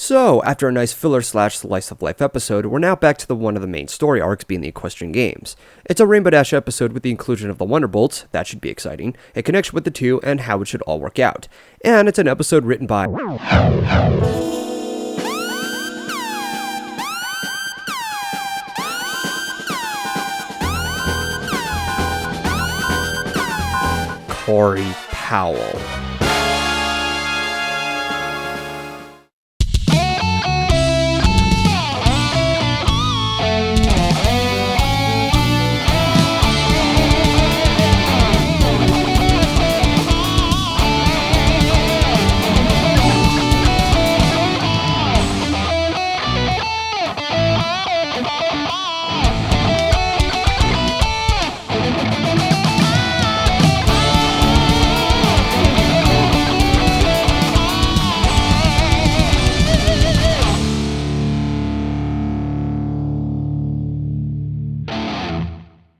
So, after a nice filler / slice of life episode, we're now back to one of the main story arcs being the Equestrian Games. It's a Rainbow Dash episode with the inclusion of the Wonderbolts, that should be exciting, a connection with the two, and how it should all work out. And it's an episode written by Corey Powell.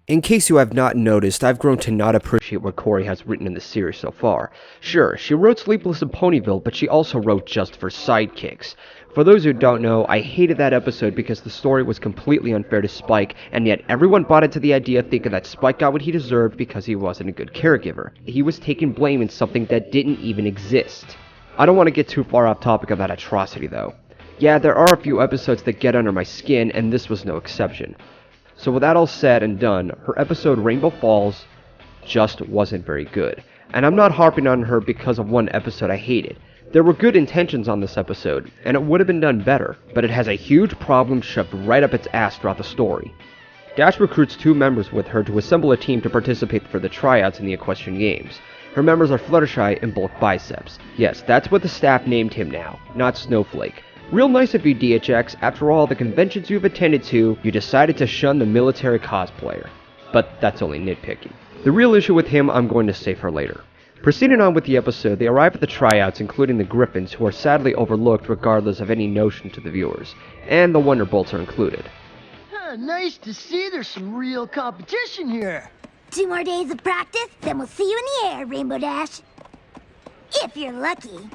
In case you have not noticed, I've grown to not appreciate what Corey has written in the series so far. Sure, she wrote Sleepless in Ponyville, but she also wrote Just for Sidekicks. For those who don't know, I hated that episode because the story was completely unfair to Spike, and yet everyone bought into the idea thinking that Spike got what he deserved because he wasn't a good caregiver. He was taking blame in something that didn't even exist. I don't want to get too far off topic of that atrocity though. Yeah, there are a few episodes that get under my skin, and this was no exception. So with that all said and done, her episode Rainbow Falls just wasn't very good. And I'm not harping on her because of one episode I hated. There were good intentions on this episode, and it would have been done better, but it has a huge problem shoved right up its ass throughout the story. Dash recruits 2 members with her to assemble a team to participate for the tryouts in the Equestrian Games. Her members are Fluttershy and Bulk Biceps. Yes, that's what the staff named him now, not Snowflake. Real nice of you, DHX. After all the conventions you've attended to, you decided to shun the military cosplayer. But that's only nitpicking. The real issue with him I'm going to save for later. Proceeding on with the episode, they arrive at the tryouts, including the Griffins, who are sadly overlooked regardless of any notion to the viewers. And the Wonderbolts are included. Nice to see there's some real competition here. 2 more days of practice, then we'll see you in the air, Rainbow Dash. If you're lucky.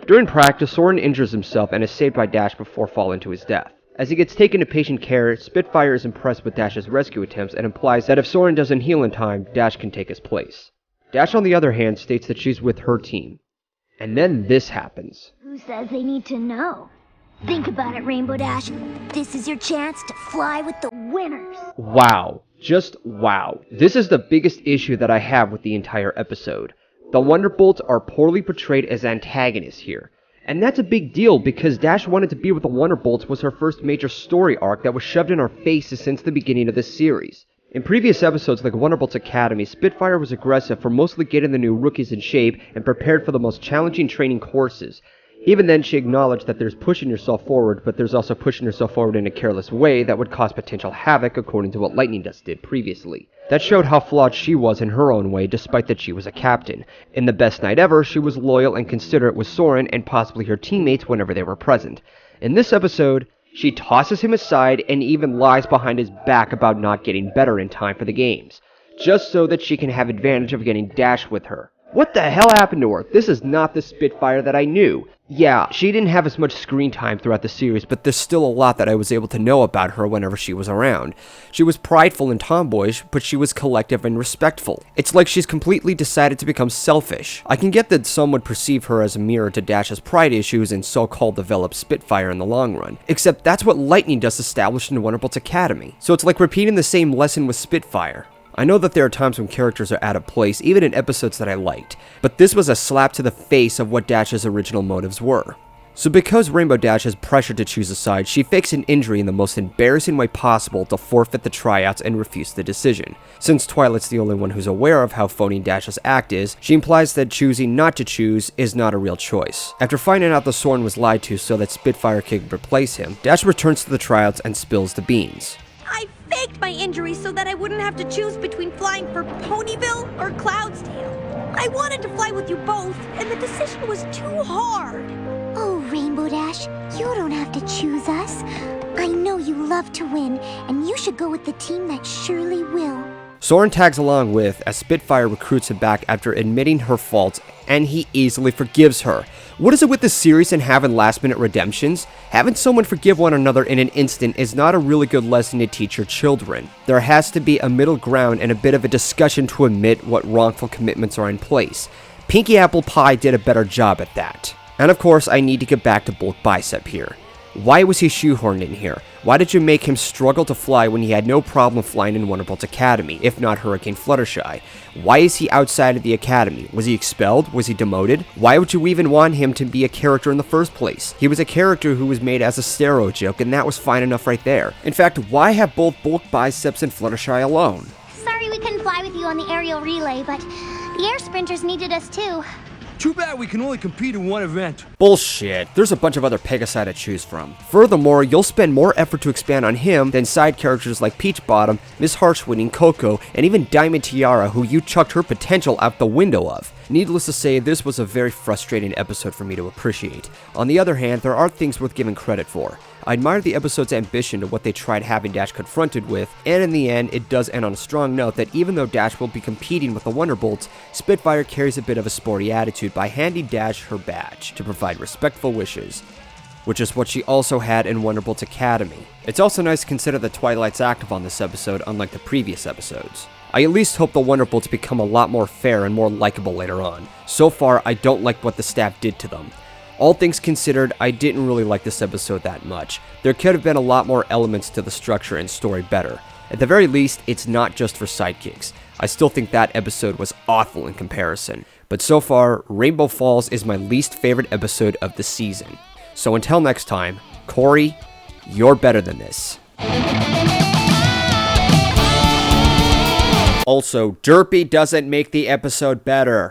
During practice, Soren injures himself and is saved by Dash before falling to his death. As he gets taken to patient care, Spitfire is impressed with Dash's rescue attempts and implies that if Soren doesn't heal in time, Dash can take his place. Dash, on the other hand, states that she's with her team. And then this happens. Who says they need to know? Think about it, Rainbow Dash. This is your chance to fly with the winners. Wow. Just wow. This is the biggest issue that I have with the entire episode. The Wonderbolts are poorly portrayed as antagonists here. And that's a big deal because Dash wanted to be with the Wonderbolts was her first major story arc that was shoved in our faces since the beginning of this series. In previous episodes like Wonderbolts Academy, Spitfire was aggressive for mostly getting the new rookies in shape and prepared for the most challenging training courses. Even then, she acknowledged that there's pushing yourself forward, but there's also pushing yourself forward in a careless way that would cause potential havoc according to what Lightning Dust did previously. That showed how flawed she was in her own way, despite that she was a captain. In the best night ever, she was loyal and considerate with Soren and possibly her teammates whenever they were present. In this episode, she tosses him aside and even lies behind his back about not getting better in time for the games, just so that she can have advantage of getting Dash with her. What the hell happened to her? This is not the Spitfire that I knew. Yeah, she didn't have as much screen time throughout the series, but there's still a lot that I was able to know about her whenever she was around. She was prideful and tomboyish, but she was collective and respectful. It's like she's completely decided to become selfish. I can get that some would perceive her as a mirror to Dash's pride issues and so-called developed Spitfire in the long run. Except that's what Lightning Dust established in Wonderbolts Academy. So it's like repeating the same lesson with Spitfire. I know that there are times when characters are out of place, even in episodes that I liked, but this was a slap to the face of what Dash's original motives were. So because Rainbow Dash is pressured to choose a side, she fakes an injury in the most embarrassing way possible to forfeit the tryouts and refuse the decision. Since Twilight's the only one who's aware of how phony Dash's act is, she implies that choosing not to choose is not a real choice. After finding out that Soren was lied to so that Spitfire could replace him, Dash returns to the tryouts and spills the beans. I faked my injury so that I wouldn't have to choose between flying for Ponyville or Cloudsdale. I wanted to fly with you both, and the decision was too hard. Oh, Rainbow Dash, you don't have to choose us. I know you love to win, and you should go with the team that surely will. Soren tags along with, as Spitfire recruits him back after admitting her faults and he easily forgives her. What is it with this series and having last-minute redemptions? Having someone forgive one another in an instant is not a really good lesson to teach your children. There has to be a middle ground and a bit of a discussion to admit what wrongful commitments are in place. Pinky Apple Pie did a better job at that. And of course, I need to get back to Bulk Bicep here. Why was he shoehorned in here? Why did you make him struggle to fly when he had no problem flying in Wonderbolt's Academy, if not Hurricane Fluttershy? Why is he outside of the Academy? Was he expelled? Was he demoted? Why would you even want him to be a character in the first place? He was a character who was made as a stero joke, and that was fine enough right there. In fact, why have both Bulk Biceps and Fluttershy alone? Sorry we couldn't fly with you on the aerial relay, but the air sprinters needed us too. Too bad we can only compete in one event. Bullshit. There's a bunch of other Pegasi to choose from. Furthermore, you'll spend more effort to expand on him than side characters like Peach Bottom, Miss Harshwinning, Coco, and even Diamond Tiara, who you chucked her potential out the window of. Needless to say, this was a very frustrating episode for me to appreciate. On the other hand, there are things worth giving credit for. I admire the episode's ambition to what they tried having Dash confronted with, and in the end, it does end on a strong note that even though Dash will be competing with the Wonderbolts, Spitfire carries a bit of a sporty attitude by handing Dash her badge to provide respectful wishes, which is what she also had in Wonderbolt's Academy. It's also nice to consider that Twilight's active on this episode, unlike the previous episodes. I at least hope the Wonderbolts become a lot more fair and more likable later on. So far, I don't like what the staff did to them. All things considered, I didn't really like this episode that much. There could have been a lot more elements to the structure and story better. At the very least, it's not just for sidekicks. I still think that episode was awful in comparison. But so far, Rainbow Falls is my least favorite episode of the season. So until next time, Corey, you're better than this. Also, Derpy doesn't make the episode better.